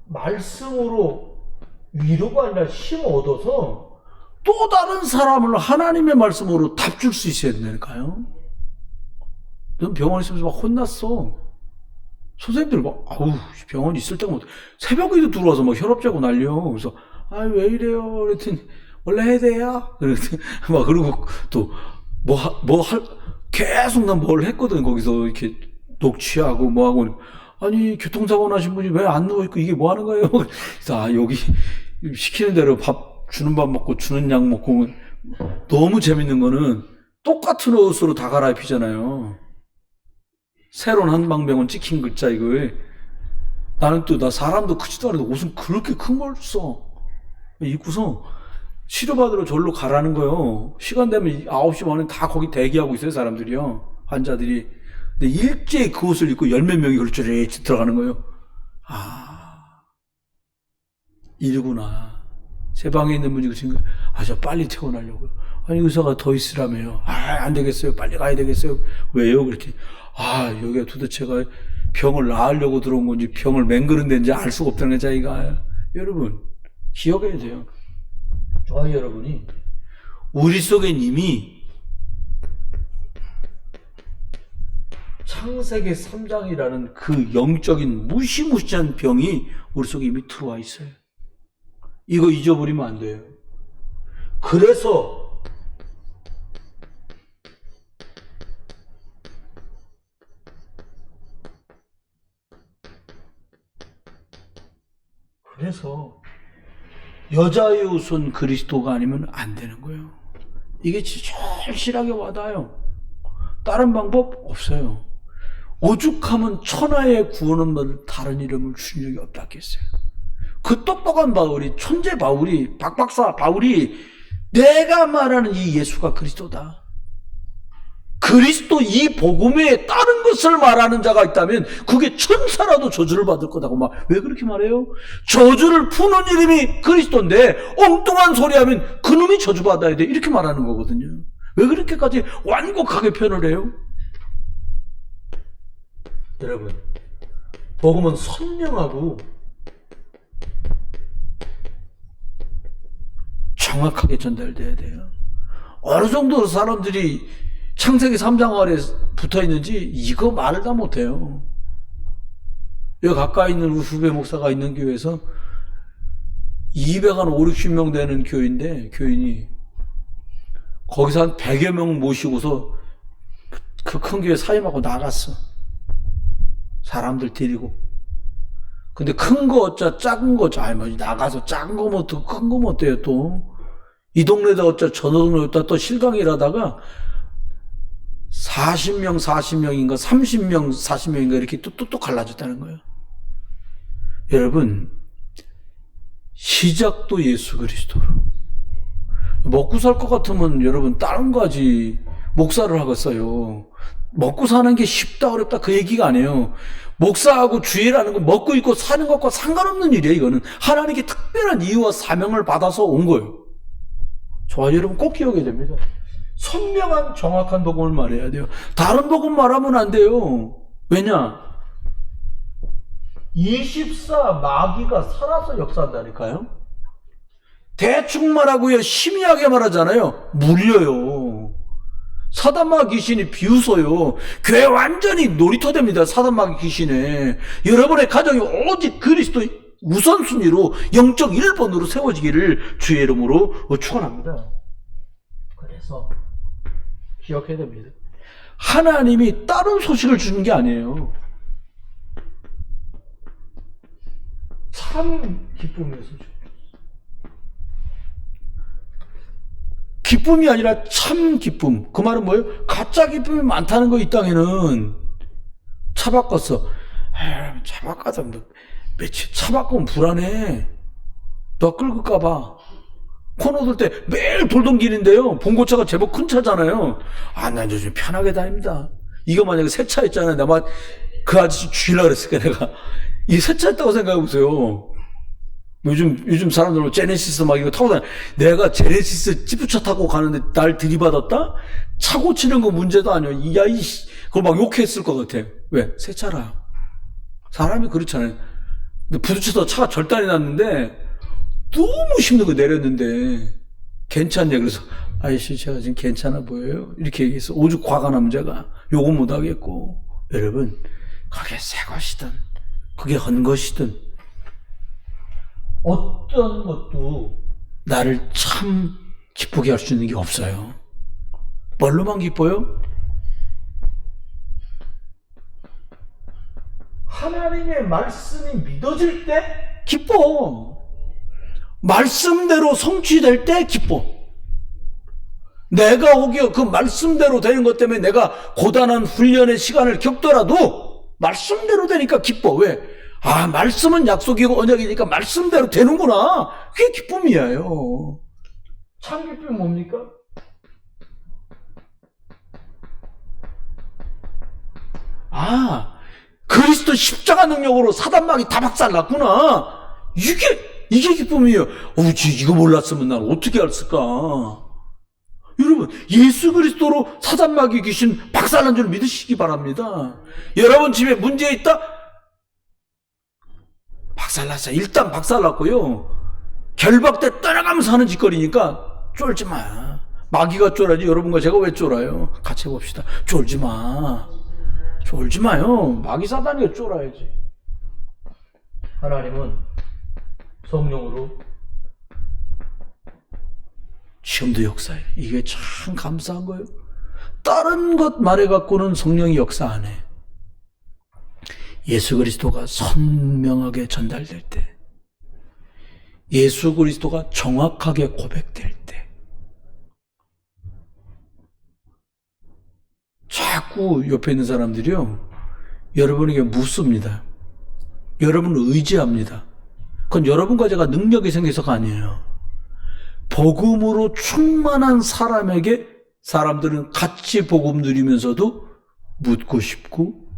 말씀으로 위로가 아니라 힘을 얻어서 또 다른 사람을 하나님의 말씀으로 답 줄 수 있어야 된다니까요. 넌 병원에 있으면서 막 혼났어. 선생님들 병원 있을 때가 새벽에도 들어와서 막 혈압 재고 난리요. 그래서, 왜 이래요? 그랬더니, 원래 해야 돼요? 그랬더니, 그러고 또, 계속 난 뭘 했거든. 거기서 이렇게 녹취하고 하고. 교통사고 나신 분이 왜 안 누워있고 이게 뭐 하는 거예요? 그래서, 여기 시키는 대로 주는 밥 먹고 주는 약 먹고. 너무 재밌는 거는 똑같은 옷으로 다 갈아입히잖아요. 새로운 한방병원 찍힌 글자 이거에. 나는 나 사람도 크지도 않은데 옷은 그렇게 큰 걸 써. 입고서 치료받으러 절로 가라는 거요. 시간 되면 9시 반에 다 거기 대기하고 있어요, 사람들이요. 환자들이. 근데 일제히 그 옷을 입고 10몇 명이 그렇게 들어가는 거예요. 아, 이러구나. 제 방에 있는 분이 그러신 거예요. 아, 저 빨리 퇴원하려고요. 아니, 의사가 더 있으라며요. 아, 안 되겠어요. 빨리 가야 되겠어요. 왜요? 그랬더니, 아, 여기가 도대체가 병을 나으려고 들어온 건지 병을 맹그른 데인지 알 수가 없다는 자기가. 여러분, 기억해야 돼요. 저와 여러분이 우리 속엔 이미 창세기 3장이라는 그 영적인 무시무시한 병이 우리 속에 이미 들어와 있어요. 이거 잊어버리면 안 돼요. 그래서 여자의 옷은 그리스도가 아니면 안 되는 거예요. 이게 절실하게 와닿아요. 다른 방법 없어요. 오죽하면 천하의 구원은 다른 이름을 준 적이 없다 했어요. 그 똑똑한 바울이, 천재 바울이, 박박사 바울이 내가 말하는 이 예수가 그리스도다. 그리스도 이 복음에 다른 것을 말하는 자가 있다면 그게 천사라도 저주를 받을 거다고 막 왜 그렇게 말해요? 저주를 푸는 이름이 그리스도인데 엉뚱한 소리 하면 그놈이 저주받아야 돼. 이렇게 말하는 거거든요. 왜 그렇게까지 완곡하게 표현을 해요? 여러분, 복음은 선명하고 정확하게 전달돼야 돼요. 어느 정도로 사람들이 창세기 3장 아래 붙어 있는지 이거 말을 다 못해요. 여기 가까이 있는 후배 목사가 있는 교회에서 200한 5, 60명 되는 교회인데 교인이 거기서 한 100여 명 모시고서 그 큰 교회 사임하고 나갔어. 사람들 데리고. 근데 큰 거 어쩌 작은 거 어쩌 나가서 작은 거 뭐 더 큰 거 뭐 어때요 또. 이 동네에다 어쩌 저 동네에다 또 실강이라다가 40명 40명인가 30명 40명인가 이렇게 또 갈라졌다는 거예요. 여러분, 시작도 예수 그리스도로. 먹고 살 것 같으면 여러분 다른 거 하지. 목사를 하겠어요. 먹고 사는 게 쉽다 어렵다 그 얘기가 아니에요. 목사하고 주일하는 건 먹고 입고 사는 것과 상관없는 일이에요. 이거는 하나님께 특별한 이유와 사명을 받아서 온 거예요. 저와 여러분 꼭 기억해야 됩니다. 선명한 정확한 복음을 말해야 돼요. 다른 복음 말하면 안 돼요. 왜냐? 24 마귀가 살아서 역사한다니까요. 대충 말하고요, 심의하게 말하잖아요. 물려요. 사단마귀 귀신이 비웃어요. 교회 완전히 놀이터 됩니다. 사단마귀 귀신에. 여러분의 가정이 오직 그리스도 우선순위로 영적 1번으로 세워지기를 주의 이름으로 축원합니다. 그래서 기억해야 됩니다. 하나님이 다른 소식을 주는 게 아니에요. 참 기쁨의 소식. 기쁨이 아니라 참 기쁨. 그 말은 뭐예요? 가짜 기쁨이 많다는 거 이 땅에는. 차 바꿨어. 차 바꿔서 며칠 차 바꾸면 불안해. 너 끌고 가봐. 코너 돌 때 매일 돌던 길인데요. 봉고차가 제법 큰 차잖아요. 난 요즘 편하게 다닙니다. 이거 만약에 새 차였잖아요. 내가 그 아저씨 죽이려고 그랬을 거야, 내가. 이 새 차였다고 생각해보세요. 요즘 사람들 제네시스 막 이거 타고 다녀. 내가 제네시스 지프차 타고 가는데 날 들이받았다? 차 고치는 거 문제도 아니야. 그걸 막 욕했을 것 같아. 왜? 새 차라. 사람이 그렇잖아요. 근데 부딪혀서 차가 절단이 났는데 너무 힘든 거 내렸는데 괜찮냐? 그래서 아저씨 제가 지금 괜찮아 보여요? 이렇게 얘기해서 오죽 화가 나면 제가 욕은 못 하겠고. 여러분, 그게 새 것이든 그게 헌 것이든 어떤 것도 나를 참 기쁘게 할 수 있는 게 없어요. 뭘로만 기뻐요? 하나님의 말씀이 믿어질 때 기뻐. 말씀대로 성취될 때 기뻐. 내가 오기어 그 말씀대로 되는 것 때문에 내가 고단한 훈련의 시간을 겪더라도 말씀대로 되니까 기뻐. 왜? 말씀은 약속이고 언약이니까 말씀대로 되는구나. 그게 기쁨이에요. 참 기쁨이 뭡니까? 아, 그리스도 십자가 능력으로 사단막이 다 박살났구나. 이게 기쁨이에요. 이거 몰랐으면 난 어떻게 했을까? 여러분, 예수 그리스도로 사단막이 귀신 박살난 줄 믿으시기 바랍니다. 여러분 집에 문제 있다? 박살났어요. 일단 박살났고요. 결박돼 떠나가면서 하는 짓거리니까 쫄지 마. 마귀가 쫄아야지 여러분과 제가 왜 쫄아요? 같이 해봅시다. 쫄지 마. 쫄지 마요. 마귀 사단이가 쫄아야지. 하나님은 성령으로 지금도 역사해. 이게 참 감사한 거예요. 다른 것 말해갖고는 성령이 역사 안 해. 예수 그리스도가 선명하게 전달될 때, 예수 그리스도가 정확하게 고백될 때, 자꾸 옆에 있는 사람들이요, 여러분에게 묻습니다. 여러분을 의지합니다. 그건 여러분과 제가 능력이 생겨서가 아니에요. 복음으로 충만한 사람에게 사람들은 같이 복음 누리면서도 묻고 싶고,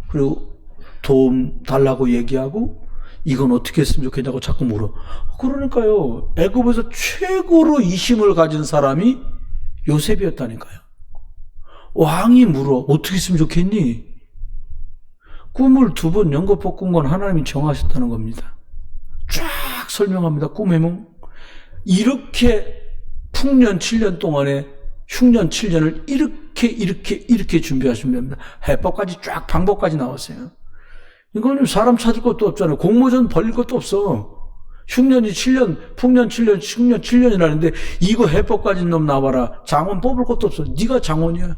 그리고 도움 달라고 얘기하고, 이건 어떻게 했으면 좋겠냐고 자꾸 물어. 그러니까요, 애굽에서 최고로 이심을 가진 사람이 요셉이었다니까요. 왕이 물어. 어떻게 했으면 좋겠니? 꿈을 2번 연거푸 꾼 건 하나님이 정하셨다는 겁니다. 쫙 설명합니다. 꿈의梦. 이렇게 풍년 7년 동안에 흉년 7년을 이렇게 준비하시면 됩니다. 해법까지 쫙 방법까지 나왔어요. 이거는 사람 찾을 것도 없잖아요. 공모전 벌릴 것도 없어. 흉년이 7년, 풍년 7년, 흉년 7년이라는데 이거 해법까지 놈 나와라. 장원 뽑을 것도 없어. 네가 장원이야.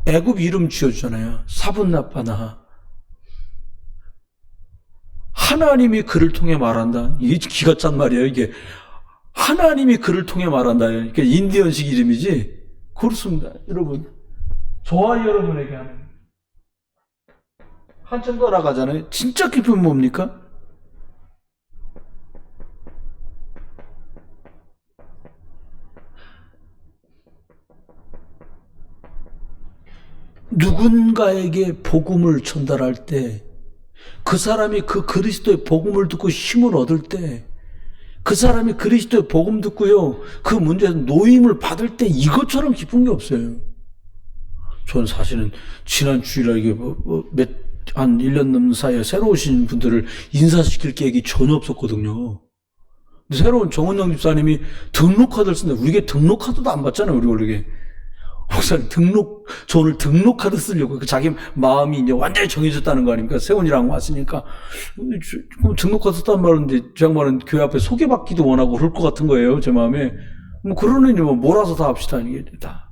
애굽 이름 지어주잖아요. 사분나파나. 하나님이 그를 통해 말한다. 이게 기가 찬 말이에요. 이게 하나님이 그를 통해 말한다. 이게 인디언식 이름이지. 그렇습니다. 여러분, 저와 여러분에게 하는 한참 더 나가잖아요. 진짜 기쁨이 뭡니까? 누군가에게 복음을 전달할 때, 그 사람이 그 그리스도의 복음을 듣고 힘을 얻을 때, 그 사람이 그리스도의 복음 듣고요, 그 문제에서 노임을 받을 때 이것처럼 기쁜 게 없어요. 저는 사실은 지난 주일에 이게 한 1년 넘는 사이에 새로 오신 분들을 인사시킬 계획이 전혀 없었거든요. 근데 새로운 정은영 집사님이 등록카드를 쓰는데, 우리게 등록카드도 안 받잖아요, 우리 원래. 목사님 저 오늘 등록카드 쓰려고, 자기 마음이 이제 완전히 정해졌다는 거 아닙니까? 세원이랑 왔으니까. 등록카드 썼단 말인데, 제 양반은 교회 앞에 소개받기도 원하고 그럴 것 같은 거예요, 제 마음에. 그러느니 몰아서 다 합시다, 이게 다.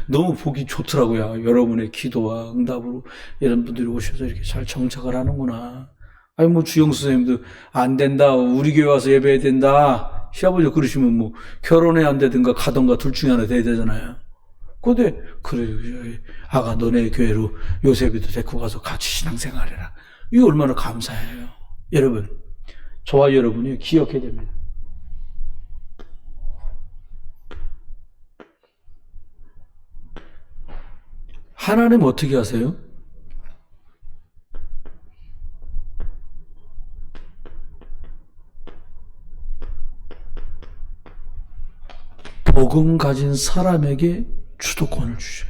너무 보기 좋더라고요. 여러분의 기도와 응답으로 이런 분들이 오셔서 이렇게 잘 정착을 하는구나. 아니, 주영수 선생님도 안 된다, 우리 교회 와서 예배해야 된다. 시아버지 그러시면 결혼해야 안 되든가 가든가 둘 중에 하나 돼야 되잖아요. 근데, 그래, 아가 너네 교회로 요셉이도 데리고 가서 같이 신앙생활해라. 이거 얼마나 감사해요. 여러분, 저와 여러분이 기억해야 됩니다. 하나님 어떻게 하세요? 복음 가진 사람에게 주도권을 주셔요.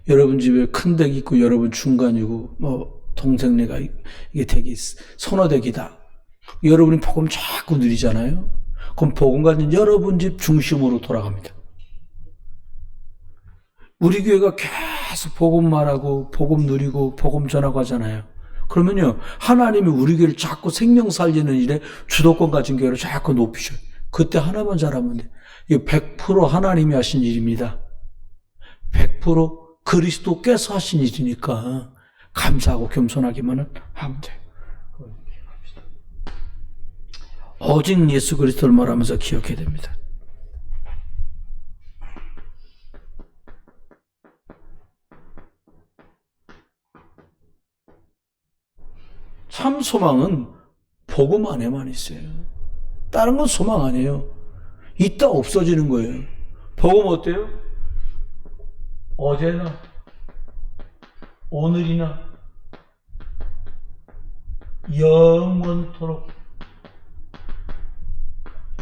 여러분 집에 큰 댁 있고 여러분 중간이고 동생네가 이게 댁이 선호댁이다. 여러분이 복음 자꾸 누리잖아요. 그럼 복음 가진 여러분 집 중심으로 돌아갑니다. 우리 교회가 계속 복음 말하고 복음 누리고 복음 전하고 하잖아요. 그러면요, 하나님이 우리 교회를 자꾸 생명 살리는 일에 주도권 가진 교회를 자꾸 높이셔요. 그때 하나만 잘하면 돼. 이거 100% 하나님이 하신 일입니다. 100% 그리스도께서 하신 일이니까 감사하고 겸손하기만 하면 돼요. 오직 예수 그리스도를 말하면서 기억해야 됩니다. 참 소망은 복음 안에만 있어요. 다른 건 소망 아니에요. 있다 없어지는 거예요. 복음 어때요? 어제나 오늘이나 영원토록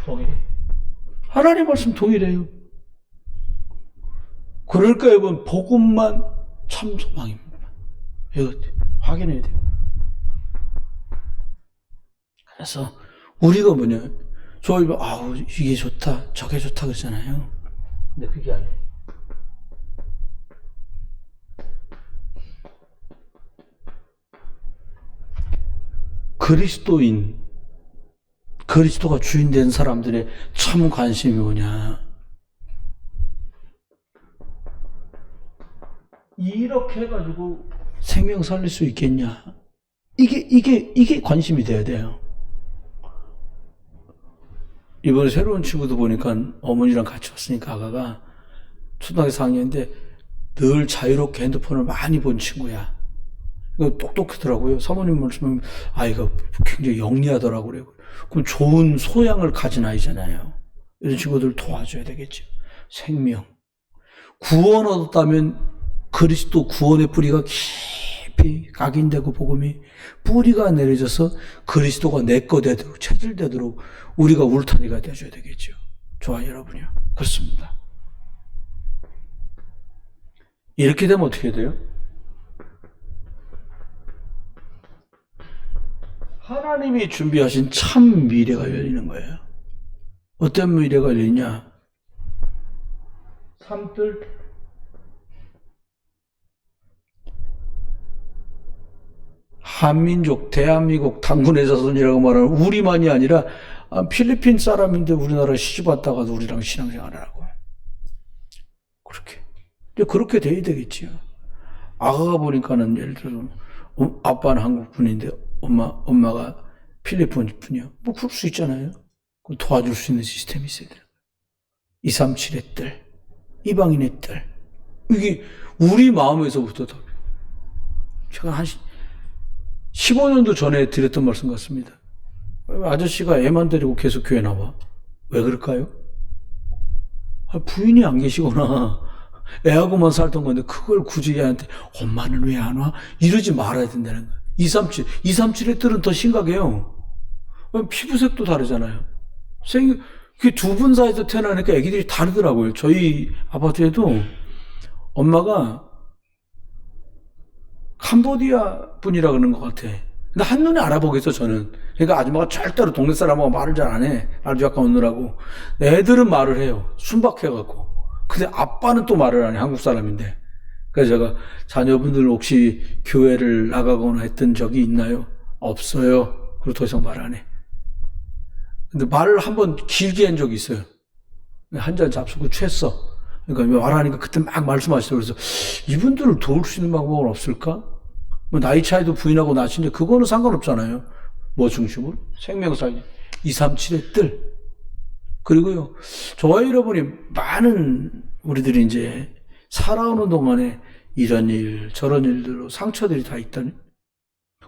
동일해. 하나님 말씀 동일해요. 그러니까 여러분 복음만 참 소망입니다. 이거 확인해야 돼요. 그래서 우리가 뭐냐, 저희 아우 이게 좋다 저게 좋다 그러잖아요. 근데 그게 아니에요. 그리스도인, 그리스도가 주인 된 사람들의 참 관심이 뭐냐, 이렇게 해가지고 생명 살릴 수 있겠냐, 이게 관심이 돼야 돼요. 이번에 새로운 친구도 보니까 어머니랑 같이 왔으니까 아가가 초등학교 4학년인데 늘 자유롭게 핸드폰을 많이 본 친구야. 이거 똑똑하더라고요. 사모님 말씀은 아이가 굉장히 영리하더라고요. 그래요. 그럼 좋은 소양을 가진 아이잖아요. 이런 친구들 도와줘야 되겠죠. 생명. 구원 얻었다면 그리스도 구원의 뿌리가 깊이 각인되고 복음이 뿌리가 내려져서 그리스도가 내 거 되도록 체질되도록 우리가 울타리가 되어줘야 되겠죠. 좋아요, 여러분요. 그렇습니다. 이렇게 되면 어떻게 돼요? 하나님이 준비하신 참 미래가 열리는 거예요. 어떤 미래가 열리냐? 산들 한민족, 대한민국 당군의 자손이라고 말하는 우리만이 아니라 필리핀 사람인데 우리나라에 시집 왔다가도 우리랑 신앙생활을 하고 그렇게 돼야 되겠지요. 아가가 보니까는 예를 들어서 아빠는 한국 분인데 엄마가 필리핀 분이요. 뭐 그럴 수 있잖아요. 도와줄 수 있는 시스템이 있어야 돼요. 237의 딸, 이방인의 딸. 이게 우리 마음에서부터 제가 한 15년도 전에 드렸던 말씀 같습니다. 아저씨가 애만 데리고 계속 교회 나와. 왜 그럴까요? 부인이 안 계시거나 애하고만 살던 건데 그걸 굳이 애한테 엄마는 왜 안 와? 이러지 말아야 된다는 거예요. 237의 뜰은 더 심각해요. 피부색도 다르잖아요. 그 두 분 사이에서 태어나니까 애기들이 다르더라고요. 저희 아파트에도 엄마가 캄보디아 분이라 그러는 것 같아. 근데 한눈에 알아보겠어, 저는. 그러니까 아줌마가 절대로 동네 사람하고 말을 잘 안 해. 아주 약간 오느라고. 애들은 말을 해요. 순박해갖고. 근데 아빠는 또 말을 안 해. 한국 사람인데. 그래서 제가 자녀분들 혹시 교회를 나가거나 했던 적이 있나요? 없어요. 그리고 더 이상 말 안 해. 근데 말을 한번 길게 한 적이 있어요. 한 잔 잡수고 취했어. 그러니까 말하니까 그때 막 말씀하시더라고요. 그래서 이분들을 도울 수 있는 방법은 없을까? 뭐 나이 차이도 부인하고 나신데 그거는 상관없잖아요. 뭐 중심으로? 생명살 237의 뜰. 그리고요, 저와 여러분이 많은 우리들이 이제 살아오는 동안에 이런 일, 저런 일들로 상처들이 다 있다니.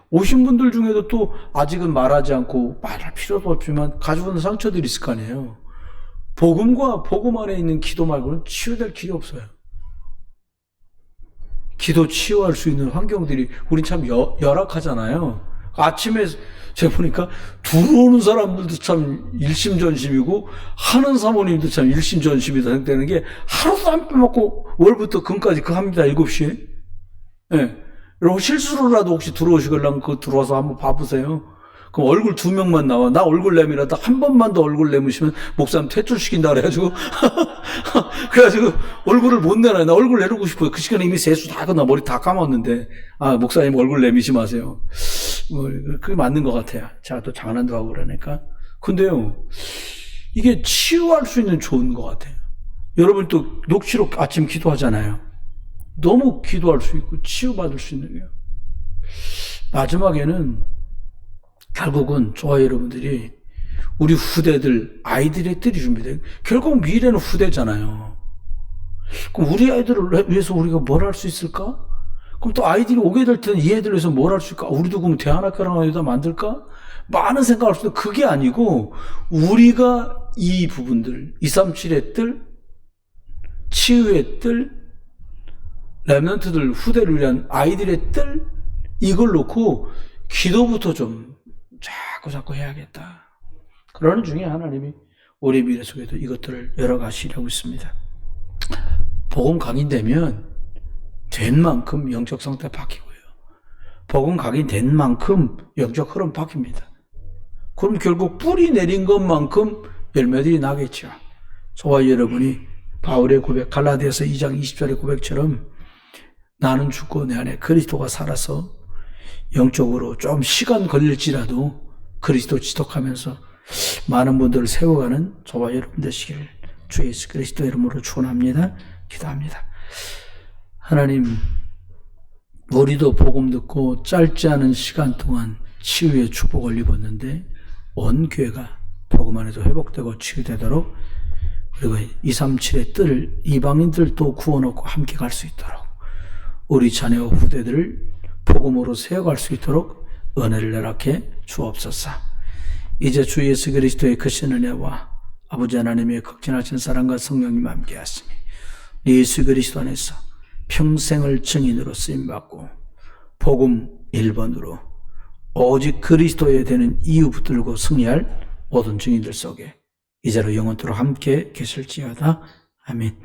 오신 분들 중에도 또 아직은 말하지 않고 말할 필요도 없지만 가지고 있는 상처들이 있을 거 아니에요. 복음과 복음 안에 있는 기도 말고는 치유될 길이 없어요. 기도 치유할 수 있는 환경들이 우린 참 열악하잖아요. 아침에 제가 보니까 들어오는 사람들도 참 일심전심이고 하는 사모님도 참 일심전심이 되는 게 하루도 안 빼먹고 월부터 금까지 그 합니다. 7시에. 예. 여러분 실수로라도 혹시 들어오시려면 그거 들어와서 한번 봐보세요. 그럼 얼굴 2명만 나와. 나 얼굴 내밀었다. 한 번만 더 얼굴 내미시면 목사님 퇴출시킨다 그래가지고 그래가지고 얼굴을 못 내놔요. 나 얼굴 내리고 싶어요. 그 시간에 이미 세수 다 끝나 머리 다 감았는데 목사님 얼굴 내미지 마세요. 그게 맞는 것 같아요. 제가 또 장난도 하고 그러니까. 근데요, 이게 치유할 수 있는 좋은 것 같아요. 여러분 또 녹취록 아침 기도하잖아요. 너무 기도할 수 있고 치유받을 수 있는 거예요. 마지막에는 결국은 저와 여러분들이 우리 후대들, 아이들의 뜰이 준비돼요. 결국 미래는 후대잖아요. 그럼 우리 아이들을 위해서 우리가 뭘 할 수 있을까? 그럼 또 아이들이 오게 될 때는 이 애들 위해서 뭘 할 수 있을까? 우리도 그럼 대안학교를 만들까? 많은 생각할 수도 그게 아니고 우리가 이 부분들 237의 뜰, 치유의 뜰, 랩런트들 후대를 위한 아이들의 뜰 이걸 놓고 기도부터 좀 자꾸 해야겠다. 그러는 중에 하나님이 우리 미래 속에도 이것들을 열어가시려고 있습니다. 복음 각인되면 된 만큼 영적 상태 바뀌고요. 복음 각인된 만큼 영적 흐름 바뀝니다. 그럼 결국 뿌리 내린 것만큼 열매들이 나겠죠. 저와 여러분이 바울의 고백, 갈라디아서 2장 20절의 고백처럼 나는 죽고 내 안에 그리스도가 살아서 영적으로 좀 시간 걸릴지라도 그리스도 지속하면서 많은 분들을 세워가는 저와 여러분 되시기를 주 예수 그리스도 이름으로 축원합니다. 기도합니다. 하나님, 우리도 복음 듣고 짧지 않은 시간 동안 치유의 축복을 입었는데 온 교회가 복음 안에서 회복되고 치유되도록 그리고 237의 뜰을 이방인들도 구워놓고 함께 갈 수 있도록 우리 자녀와 후대들을 복음으로 세워갈 수 있도록 은혜를 허락해 주옵소서. 이제 주 예수 그리스도의 크신 은혜와 아버지 하나님의 극진하신 사랑과 성령님 함께 하시니 예수 그리스도 안에서 평생을 증인으로 쓰임받고 복음 1번으로 오직 그리스도에 되는 이유 붙들고 승리할 모든 증인들 속에 이제로 영원토록 함께 계실지어다. 아멘.